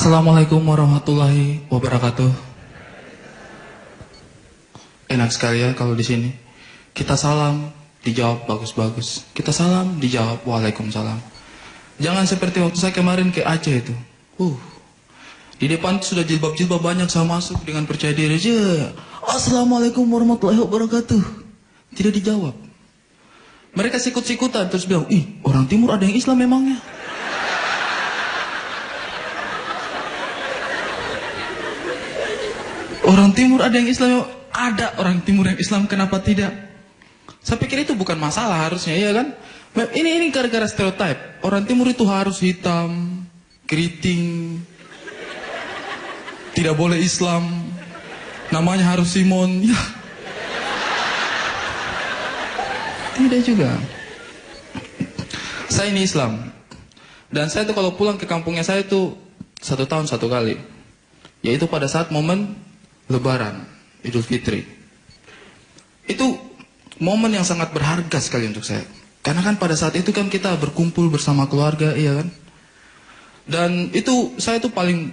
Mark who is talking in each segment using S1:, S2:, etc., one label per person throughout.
S1: Assalamualaikum warahmatullahi wabarakatuh. Enak sekali ya kalau di sini. Kita salam, dijawab bagus-bagus. Kita salam, dijawab waalaikumsalam. Jangan seperti waktu saya kemarin ke Aceh itu. Di depan sudah jilbab-jilbab banyak, saya masuk dengan percaya diri aja. Assalamualaikum warahmatullahi wabarakatuh. Tidak dijawab. Mereka sikut-sikutan terus bilang, ih, orang timur ada yang Islam memangnya? Orang timur ada yang Islam, ada orang timur yang Islam, kenapa tidak? Saya pikir itu bukan masalah harusnya, iya kan? Ini gara-gara stereotip. Orang timur itu harus hitam, keriting, tidak boleh Islam, namanya harus Simon. Ya. Tidak juga. Saya ini Islam. Dan saya tuh kalau pulang ke kampungnya saya tuh 1 tahun 1 kali. Yaitu pada saat momen Lebaran, Idul Fitri. Itu momen yang sangat berharga sekali untuk saya. Karena kan pada saat itu kan kita berkumpul bersama keluarga, iya kan? Dan itu, saya tuh paling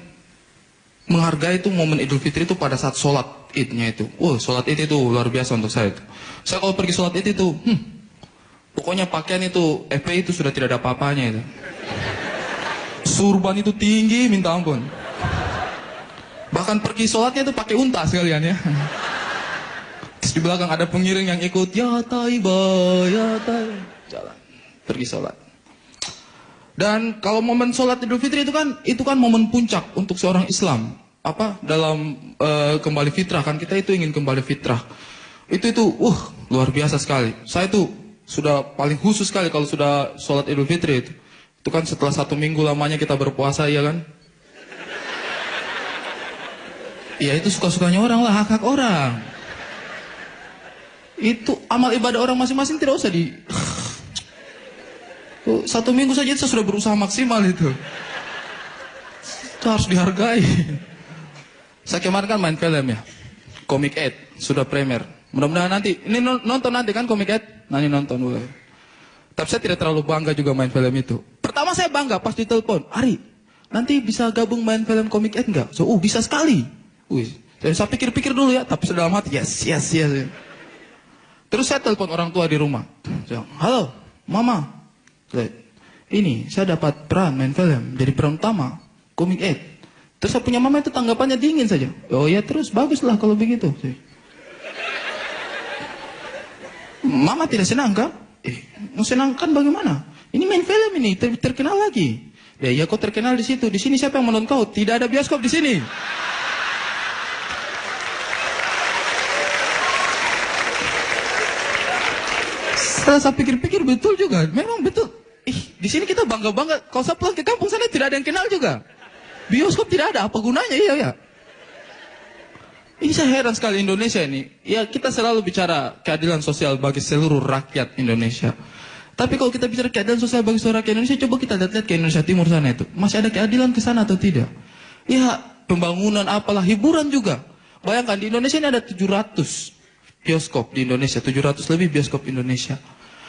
S1: menghargai itu momen Idul Fitri itu pada saat sholat idnya itu. Sholat id itu luar biasa untuk saya itu. Saya kalau pergi sholat id itu, pokoknya pakaian itu, FPI itu sudah tidak ada apa-apanya itu. Surban itu tinggi, minta ampun. Bahkan pergi sholatnya itu pakai unta sekalian ya. Terus di belakang ada pengiring yang ikut, ya taiba, ya taiba. Jalan, pergi sholat. Dan kalau momen sholat Idul Fitri itu kan momen puncak untuk seorang Islam. Dalam kembali fitrah kan, kita itu ingin kembali fitrah. Itu luar biasa sekali. Saya itu sudah paling khusus sekali kalau sudah sholat Idul Fitri itu. Itu kan setelah 1 minggu lamanya kita berpuasa, ya kan? Ya itu suka-sukanya orang lah, hak-hak orang. Itu amal ibadah orang masing-masing, tidak usah 1 minggu saja saya sudah berusaha maksimal itu. Itu harus dihargai. Saya kemarin kan main film ya, Comic 8, sudah premier. Mudah-mudahan nanti, ini nonton nanti kan Comic 8? Nanti nonton dulu. Tapi saya tidak terlalu bangga juga main film itu. Pertama saya bangga pas ditelepon, Ari, nanti bisa gabung main film Comic 8 enggak? Bisa sekali. Saya pikir-pikir dulu ya, tapi sudah dalam hati, yes. Terus saya telepon orang tua di rumah. Halo, mama. Ini, saya dapat peran main film, jadi peran utama, Comic 8. Terus saya punya mama itu tanggapannya dingin saja. Oh ya terus, baguslah kalau begitu. Mama tidak senang kan? Mau senang kan bagaimana? Ini main film ini, terkenal lagi. Ya kok terkenal di situ. Di sini siapa yang menonton kau? Tidak ada bioskop di sini. Saya pikir-pikir betul juga, memang betul. Di sini kita bangga-bangga. Kalau saya pulang ke kampung sana tidak ada yang kenal juga. Bioskop tidak ada, apa gunanya? Iya. Ini saya heran sekali Indonesia ini. Ya kita selalu bicara keadilan sosial bagi seluruh rakyat Indonesia. Tapi kalau kita bicara keadilan sosial bagi seluruh rakyat Indonesia, coba kita lihat ke Indonesia Timur sana itu. Masih ada keadilan ke sana atau tidak? Ya pembangunan apalah, hiburan juga. Bayangkan di Indonesia ini ada 700 bioskop di Indonesia, 700 lebih bioskop Indonesia.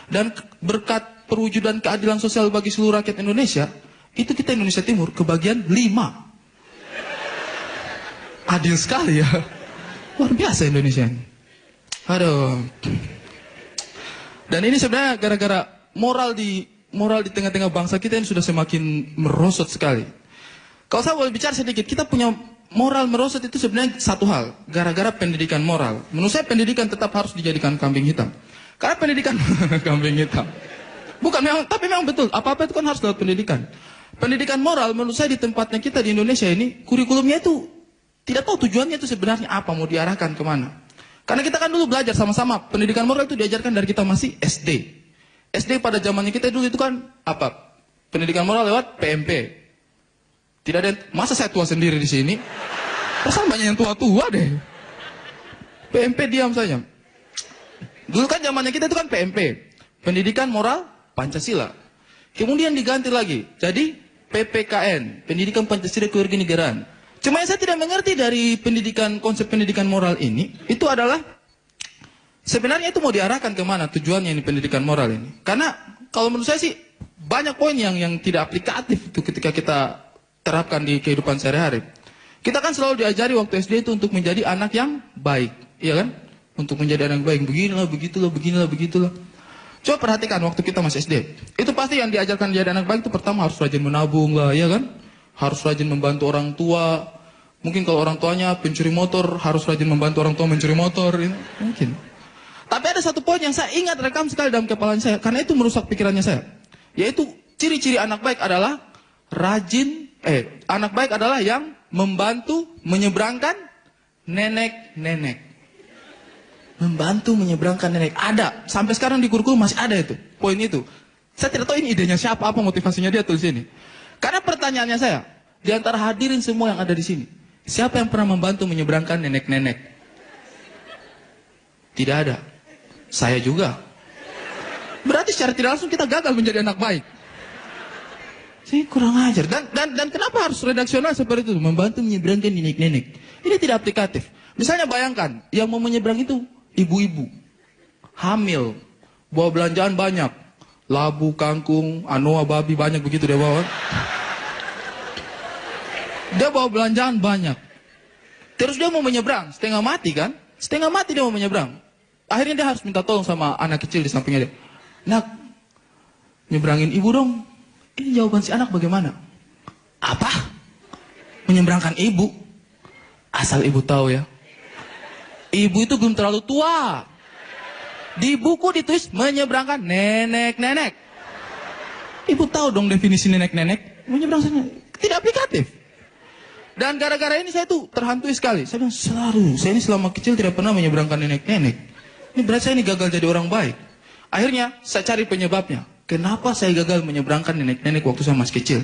S1: Dan berkat perwujudan keadilan sosial bagi seluruh rakyat Indonesia, itu kita Indonesia Timur kebagian 5. Adil sekali ya. Luar biasa Indonesia ini. Aduh. Dan ini sebenarnya gara-gara moral di tengah-tengah bangsa kita ini sudah semakin merosot sekali. Kalau saya boleh bicara sedikit, kita punya moral merosot itu sebenarnya satu hal, gara-gara pendidikan moral. Menurut saya pendidikan tetap harus dijadikan kambing hitam. Karena pendidikan kambing hitam. Bukan memang, tapi memang betul, apa-apa itu kan harus lewat pendidikan. Pendidikan moral menurut saya di tempatnya kita di Indonesia ini, kurikulumnya itu tidak tahu tujuannya itu sebenarnya apa, mau diarahkan kemana. Karena kita kan dulu belajar sama-sama, pendidikan moral itu diajarkan dari kita masih SD. SD pada zamannya kita dulu itu kan apa? Pendidikan moral lewat PMP. Tidak ada, masa saya tua sendiri di sini? Perasaan banyak yang tua-tua deh. PMP diam saja. Dulu kan zamannya kita itu kan PMP, Pendidikan Moral Pancasila. Kemudian diganti lagi, jadi PPKN, Pendidikan Pancasila Kewarganegaraan. Cuma yang saya tidak mengerti dari konsep pendidikan moral ini, itu adalah sebenarnya itu mau diarahkan kemana tujuannya ini pendidikan moral ini. Karena kalau menurut saya sih banyak poin yang tidak aplikatif itu ketika kita terapkan di kehidupan sehari-hari. Kita kan selalu diajari waktu SD itu untuk menjadi anak yang baik, iya kan? Untuk menjadi anak baik, beginilah, begitulah, beginilah, begitulah. Coba perhatikan waktu kita masih SD. Itu pasti yang diajarkan jadi anak baik itu pertama harus rajin menabung lah, iya kan? Harus rajin membantu orang tua. Mungkin kalau orang tuanya pencuri motor, harus rajin membantu orang tua mencuri motor, ya. Mungkin. Tapi ada satu poin yang saya ingat rekam sekali dalam kepala saya, karena itu merusak pikirannya saya. Yaitu ciri-ciri anak baik adalah anak baik adalah yang membantu menyeberangkan nenek-nenek. Membantu menyeberangkan nenek. Ada. Sampai sekarang di kurikulum masih ada itu. Poin itu. Saya tidak tahu ini idenya siapa, apa motivasinya dia tulis ini. Karena pertanyaannya saya, di antara hadirin semua yang ada di sini, siapa yang pernah membantu menyeberangkan nenek-nenek? Tidak ada. Saya juga. Berarti secara tidak langsung kita gagal menjadi anak baik. Saya kurang ajar. Dan kenapa harus redaksional seperti itu? Membantu menyeberangkan nenek-nenek. Ini tidak aplikatif. Misalnya bayangkan, yang mau menyeberang itu ibu-ibu. Hamil. Bawa belanjaan banyak. Labu, kangkung, anoa, babi, banyak begitu dia bawa. Dia bawa belanjaan banyak. Terus dia mau menyeberang. Setengah mati kan? Setengah mati dia mau menyeberang. Akhirnya dia harus minta tolong sama anak kecil di sampingnya dia. Nak, nyeberangin ibu dong. Ini jawaban si anak bagaimana? Apa? Menyeberangkan ibu? Asal ibu tahu ya. Ibu itu belum terlalu tua. Di buku ditulis menyeberangkan nenek-nenek. Ibu tahu dong definisi nenek-nenek. Menyeberangkan tidak aplikatif. Dan gara-gara ini saya tuh terhantui sekali. Saya bilang saya ini selama kecil tidak pernah menyeberangkan nenek-nenek. Ini berarti saya ini gagal jadi orang baik. Akhirnya saya cari penyebabnya. Kenapa saya gagal menyeberangkan nenek-nenek waktu saya masih kecil?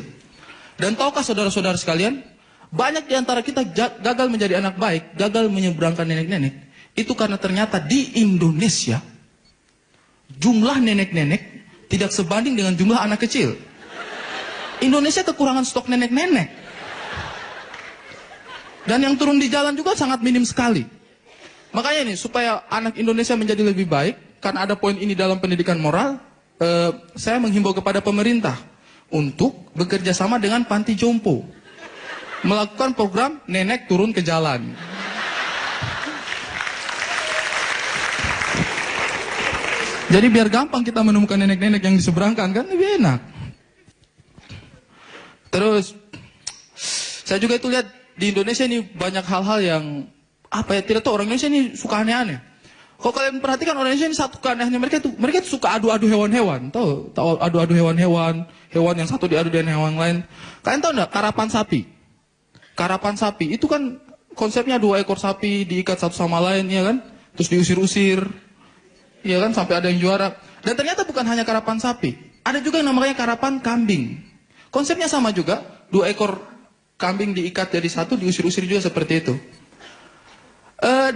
S1: Dan tahukah saudara-saudara sekalian, banyak di antara kita gagal menjadi anak baik, gagal menyeberangkan nenek-nenek. Itu karena ternyata di Indonesia, jumlah nenek-nenek tidak sebanding dengan jumlah anak kecil. Indonesia kekurangan stok nenek-nenek. Dan yang turun di jalan juga sangat minim sekali. Makanya ini, supaya anak Indonesia menjadi lebih baik, karena ada poin ini dalam pendidikan moral, saya menghimbau kepada pemerintah untuk bekerja sama dengan panti jompo. Melakukan program nenek turun ke jalan. Jadi biar gampang kita menemukan nenek-nenek yang diseberangkan, kan lebih enak. Terus, saya juga itu lihat di Indonesia ini banyak hal-hal yang, tidak tahu, orang Indonesia ini suka aneh-aneh. Kalau kalian perhatikan orang Indonesia ini satu keanehannya mereka itu suka adu-adu hewan-hewan. Tahu adu-adu hewan-hewan, hewan yang satu diadu dengan hewan lain. Kalian tahu enggak karapan sapi? Karapan sapi itu kan konsepnya 2 ekor sapi diikat satu sama lain, ya kan? Terus diusir-usir, ya kan? Sampai ada yang juara. Dan ternyata bukan hanya karapan sapi, ada juga yang namanya karapan kambing. Konsepnya sama juga, 2 ekor kambing diikat jadi satu, diusir-usir juga seperti itu.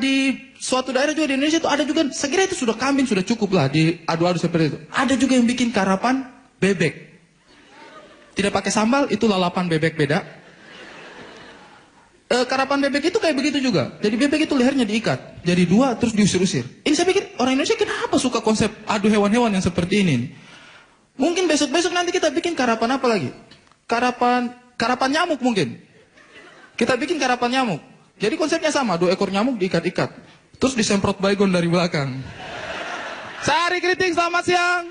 S1: Di suatu daerah juga di Indonesia itu ada juga, saya kira itu sudah kambing, sudah cukup lah di adu-adu seperti itu. Ada juga yang bikin karapan bebek. Tidak pakai sambal, itu lalapan bebek beda. Karapan bebek itu kayak begitu juga. Jadi bebek itu lehernya diikat, jadi 2 terus diusir-usir. Ini saya pikir orang Indonesia kenapa suka konsep adu hewan-hewan yang seperti ini? Mungkin besok-besok nanti kita bikin karapan apa lagi? Karapan nyamuk mungkin. Kita bikin karapan nyamuk. Jadi konsepnya sama, 2 ekor nyamuk diikat-ikat. Terus disemprot baygon dari belakang. Sari Kriting, selamat siang.